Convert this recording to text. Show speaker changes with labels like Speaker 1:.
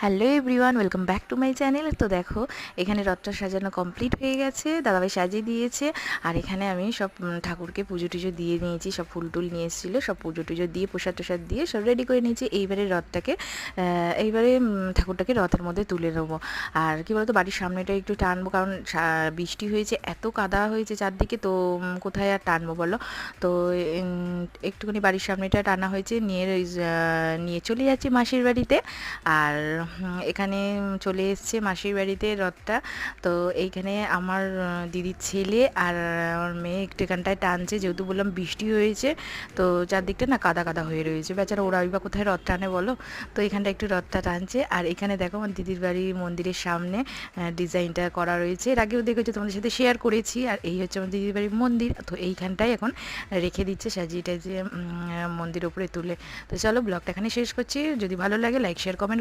Speaker 1: Hello everyone, welcome back to my channel. তো দেখো, এখানে রথটা সাজানো কমপ্লিট হয়ে গেছে, দাদাভাই সাজিয়ে দিয়েছে। আর এখানে আমি সব ঠাকুরকে পুজো টুজো দিয়ে নিয়েছি, সব ফুল টুল নিয়ে এসেছিলো, সব পুজো টুজো দিয়ে প্রসাদ টসাদ দিয়ে সব রেডি করে নিয়েছি। এইবারে রথটাকে এইবারে ঠাকুরটাকে রথের মধ্যে তুলে নেবো। আর কি বলতো, বাড়ির সামনেটা একটু টানবো, কারণ বৃষ্টি হয়েছে, এত কাদা হয়েছে চারদিকে, তো কোথায় আর টানবো বলো। তো একটুখানি বাড়ির সামনেটা টানা হয়েছে, নিয়ে চলে যাচ্ছি মাসির বাড়িতে। আর এখানে চলে এসছে মাসির বাড়িতে রথটা। তো এইখানে আমার দিদির ছেলে আর আমার মেয়ে একটু এখানটায় টানছে, যেহেতু বললাম বৃষ্টি হয়েছে, তো চারদিকটা না কাদা কাদা হয়ে রয়েছে, বেচারা ওরা বা কোথায় রথ টানে বলো। তো এখানটা একটু রথটা টানছে। আর এখানে দেখো আমার দিদির বাড়ির মন্দিরের সামনে ডিজাইনটা করা রয়েছে, এর আগেও দেখেছি, তোমাদের সাথে শেয়ার করেছি। আর এই হচ্ছে আমার দিদির বাড়ির মন্দির। তো এইখানটায় এখন রেখে দিচ্ছে সাজিয়ে টাজিয়ে মন্দির উপরে তুলে। তো চলো, ব্লগটা এখানে শেষ করছি। যদি ভালো লাগে লাইক শেয়ার কমেন্ট